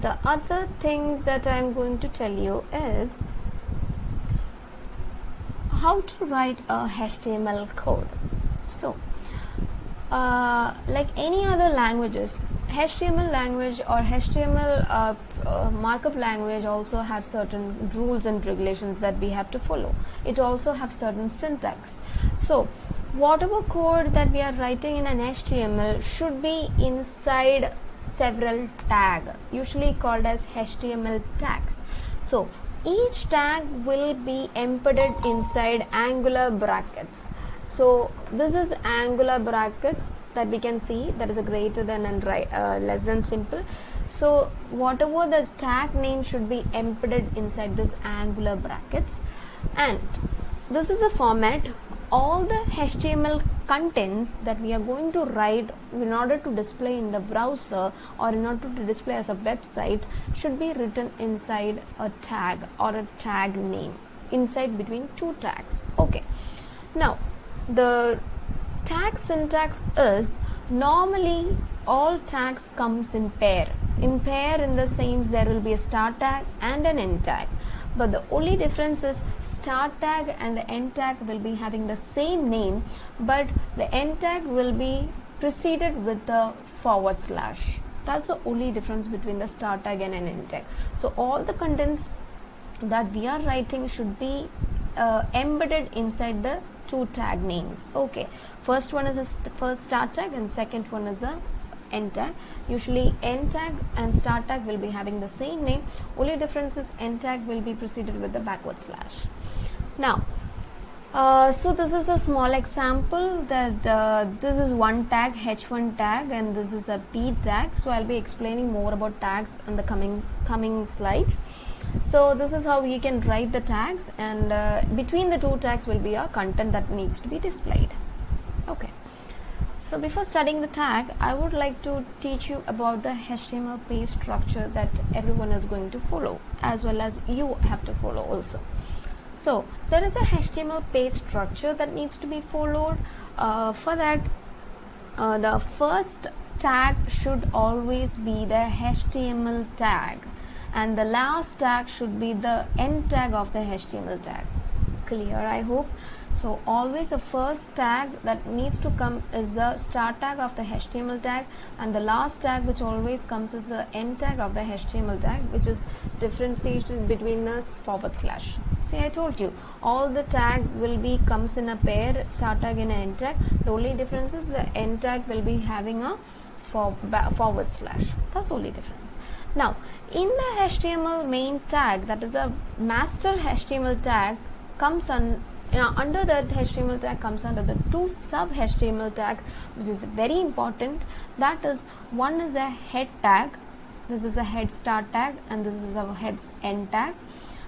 The other things that I'm going to tell you is how to write a HTML code. So like any other languages, HTML language or HTML markup language also have certain rules and regulations that we have to follow. It also have certain syntax. So whatever code that we are writing in an HTML should be inside several tags, usually called as HTML tags. So each tag will be embedded inside angular brackets. So this is angular brackets that we can see, that is a greater than and less than simple. So whatever the tag name should be embedded inside this angular brackets, and this is a format. All the HTML contents that we are going to write in order to display in the browser or in order to display as a website should be written inside a tag or a tag name, inside between two tags. Okay, now the tag syntax is normally all tags comes in pair. In the sense there will be a start tag and an end tag, but the only difference is start tag and the end tag will be having the same name, but the end tag will be preceded with the /. That's the only difference between the start tag and an end tag. So all the contents that we are writing should be embedded inside the two tag names. Okay, first one is a first start tag and second one is a end tag. Usually end tag and start tag will be having the same name, only difference is end tag will be preceded with the /. Now so this is a small example that this is one tag, h1 tag, and this is a p tag. So I'll be explaining more about tags in the coming slides. So this is how you can write the tags, and between the two tags will be a content that needs to be displayed. Okay, so before studying the tag, I would like to teach you about the HTML page structure that everyone is going to follow, as well as you have to follow also. So there is a HTML page structure that needs to be followed. For that, the first tag should always be the HTML tag, and the last tag should be the end tag of the HTML tag. Clear, I hope. So always the first tag that needs to come is the start tag of the HTML tag, and the last tag which always comes is the end tag of the HTML tag, which is differentiated between the /. See, I told you all the tag will be comes in a pair, start tag and end tag. The only difference is the end tag will be having a /. That's the only difference. Now in the HTML main tag, that is a master HTML tag, comes on under that HTML tag comes under the two sub HTML tag, which is very important. That is, one is a head tag, this is a head start tag, and this is a head end tag,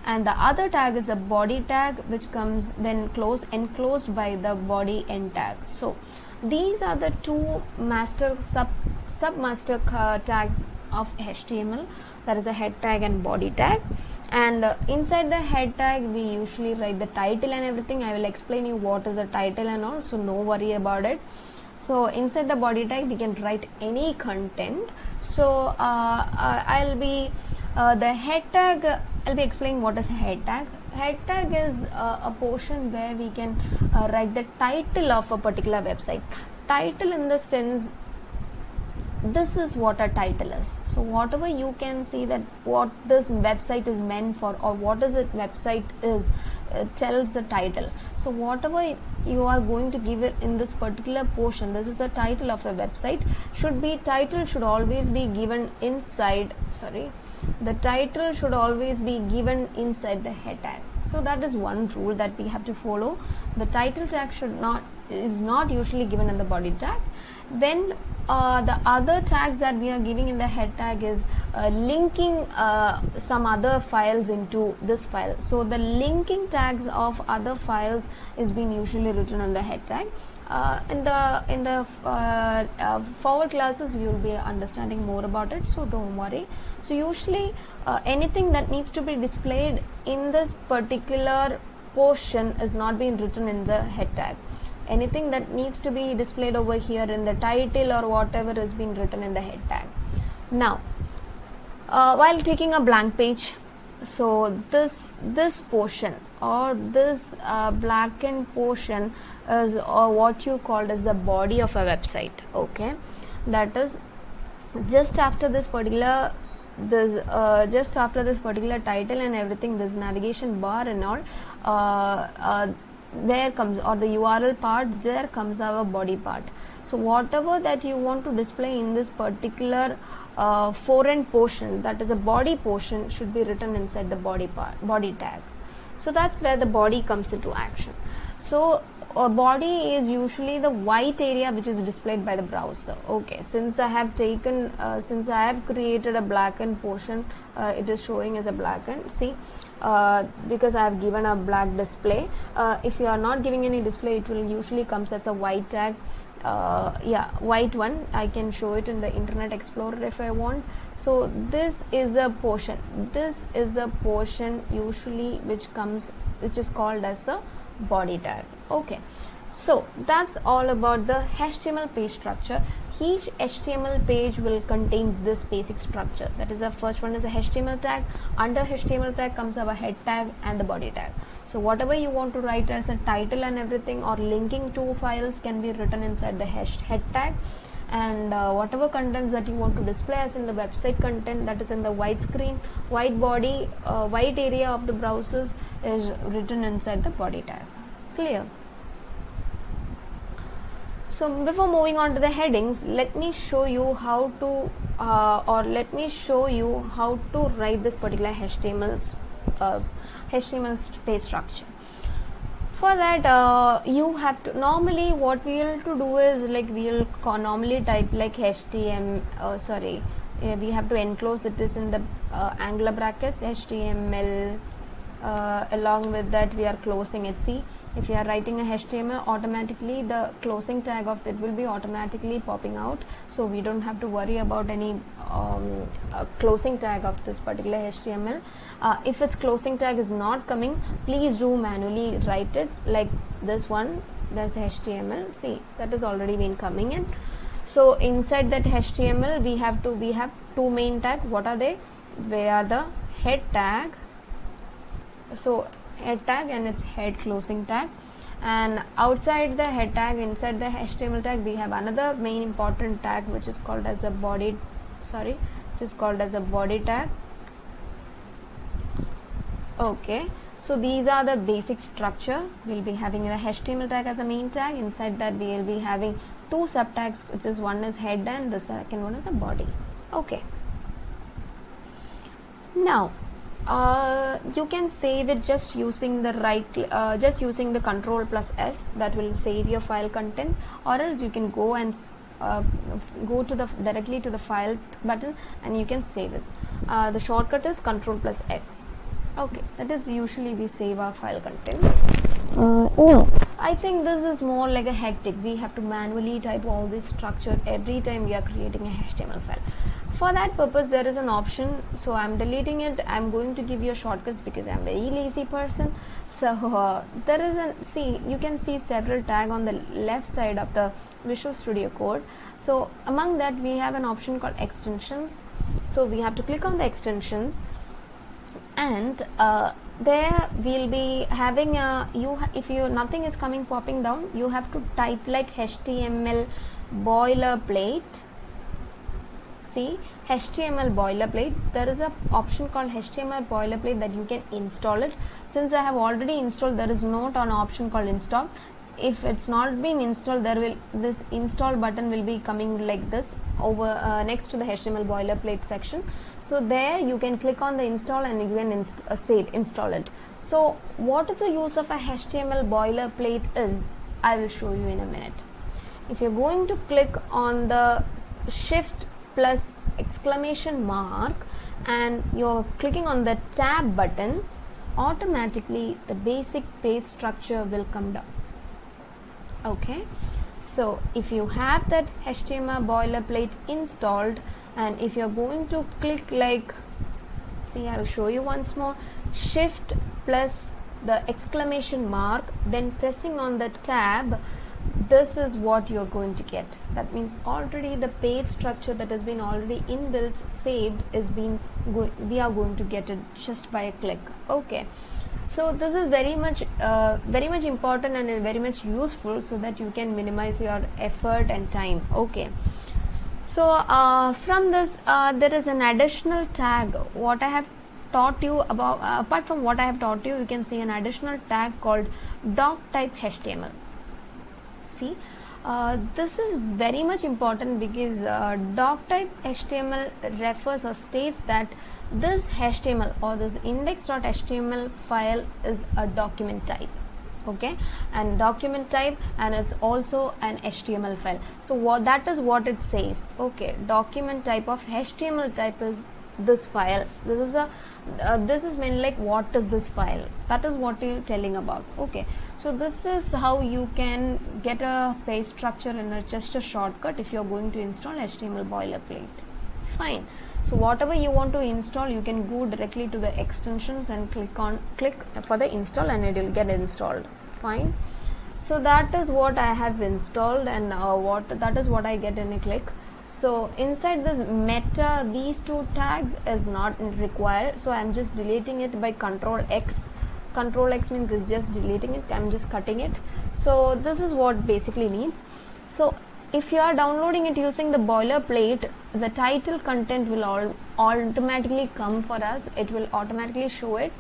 and the other tag is a body tag, which comes then enclosed by the body end tag. So these are the two master sub master tags of HTML, that is a head tag and body tag. And inside the head tag we usually write the title and everything. I will explain you what is the title and all, so no worry about it. So inside the body tag we can write any content. So I'll be the head tag, I'll be explaining what is head tag. Head tag is a portion where we can write the title of a particular website. Title in the sense, this is what a title is. So whatever you can see that what this website is meant for, or what is it website is, tells the title. So whatever you are going to give it in this particular portion, this is the title of a website, title should always be given inside, the title should always be given inside the head tag. So that is one rule that we have to follow. The title tag is not usually given in the body tag. Then the other tags that we are giving in the head tag is linking some other files into this file. So the linking tags of other files is being usually written on the head tag. In the forward classes we will be understanding more about it, so don't worry. So usually anything that needs to be displayed in this particular portion is not being written in the head tag. Anything that needs to be displayed over here in the title or whatever is being written in the head tag. Now while taking a blank page, so this portion or this blackened portion is what you called as the body of a website. Okay, that is just after this particular just after this particular title and everything, this navigation bar and all, there comes, or the URL part, there comes our body part. So whatever that you want to display in this particular foreign portion, that is a body portion, should be written inside the body tag. So that's where the body comes into action. So a body is usually the white area which is displayed by the browser. Okay, since I have created a blackened portion, it is showing as a blackened. See, because I have given a black display. If you are not giving any display, it will usually comes as a white tag. White one. I can show it in the Internet Explorer if I want. So this is a portion. This is a portion usually which is called as a body tag. Okay, so that's all about the HTML page structure. Each HTML page will contain this basic structure. That is, the first one is a HTML tag. Under HTML tag comes our head tag and the body tag. So whatever you want to write as a title and everything, or linking to files, can be written inside the head tag. And whatever contents that you want to display as in the website content, that is in the white screen, white body, white area of the browsers, is written inside the body tag. Clear? So before moving on to the headings, let me show you how to write this particular HTML page structure. For that, you have to, normally what we will to do is, like, we will normally type like HTML, we have to enclose it is in the angular brackets, HTML, along with that we are closing it. See, if you are writing a HTML, automatically the closing tag of it will be automatically popping out, so we don't have to worry about any closing tag of this particular HTML. If its closing tag is not coming, please do manually write it like this one. There's HTML. See, that is already been coming in. So inside that HTML we have two main tags. What are they? They are the head tag. So head tag and its head closing tag, and outside the head tag, inside the HTML tag, we have another main important tag which is called as a body tag. Okay, so these are the basic structure. We'll be having the HTML tag as a main tag. Inside that we will be having two subtags, which is one is head and the second one is a body. Okay, now you can save it just using the using the Ctrl plus S. That will save your file content, or else you can go and go to directly to the file button and you can save it. The shortcut is Ctrl plus S. Okay, that is usually we save our file content. I think this is more like a hectic. We have to manually type all this structure every time we are creating a HTML file. For that purpose, there is an option, so I'm deleting it. I'm going to give you shortcuts because I'm a very lazy person. So there is you can see several tags on the left side of the Visual Studio Code. So among that we have an option called extensions. So we have to click on the extensions, and there we'll be having if nothing is popping down, you have to type like HTML boilerplate. See, HTML boilerplate, there is a option called HTML boilerplate that you can install it. Since I have already installed, there is not an option called install. If it's not been installed, this install button will be coming like this over next to the HTML boilerplate section. So there you can click on the install and you can install it. So what is the use of a HTML boilerplate is, I will show you in a minute. If you're going to click on the shift plus exclamation mark and you're clicking on the tab button, automatically the basic page structure will come down. Okay, so if you have that HTML boilerplate installed, and if you're going to click like, see, I'll show you once more, shift plus the exclamation mark, then pressing on the tab, this is what you're going to get. That means already the page structure that has been already inbuilt saved is we are going to get it just by a click. Okay, so this is very much important and very much useful, so that you can minimize your effort and time. Okay, so from this there is an additional tag. What I have taught you about, apart from what I have taught you, you can see an additional tag called doctype HTML. See, this is very much important, because doctype HTML refers or states that this HTML or this index.html file is a document type. Okay, and document type, and it's also an HTML file. So that is what it says. Okay, document type of HTML type is this file. This is a this is mainly like, what is this file? That is what you're telling about. Okay, so this is how you can get a page structure in just a shortcut if you're going to install HTML boilerplate. Fine. So whatever you want to install, you can go directly to the extensions and click for the install, and it will get installed. Fine. So that is what I have installed, and that is what I get in a click. So inside this meta, these two tags is not required, so I'm just deleting it by Control X. Control X means it's just deleting it. I'm just cutting it. So this is what basically needs. So if you are downloading it using the boilerplate, the title content will automatically come for us. It will automatically show it.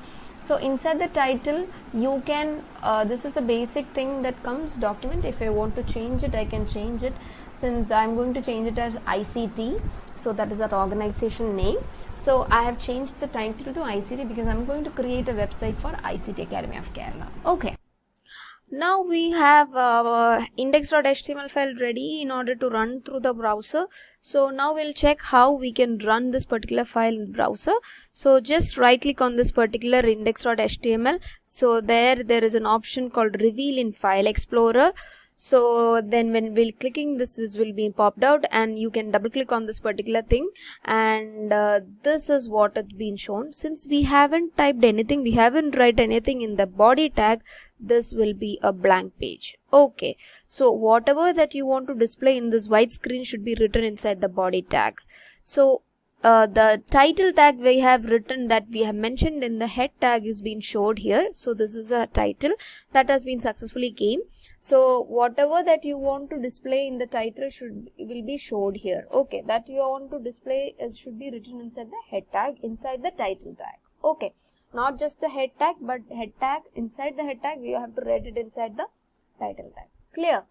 So inside the title, you can this is a basic thing that comes document. If I want to change it, I can change it. Since I'm going to change it as ICT, so that is our organization name. So I have changed the title to ICT because I'm going to create a website for ICT Academy of Kerala. Okay. Now we have index.html file ready in order to run through the browser. So now we'll check how we can run this particular file in browser. So just right click on this particular index.html. So there is an option called reveal in file explorer. So then when we'll clicking this will be popped out, and you can double click on this particular thing, and this is what has been shown. Since we haven't typed anything, we haven't write anything in the body tag, this will be a blank page. Okay, so whatever that you want to display in this white screen should be written inside the body tag. So the title tag we have written, that we have mentioned in the head tag, is being showed here. So this is a title that has been successfully came. So whatever that you want to display in the title will be showed here. Okay, that you want to display should be written inside the head tag, inside the title tag. Okay, not just the head tag, but head tag, inside the head tag you have to write it inside the title tag. Clear?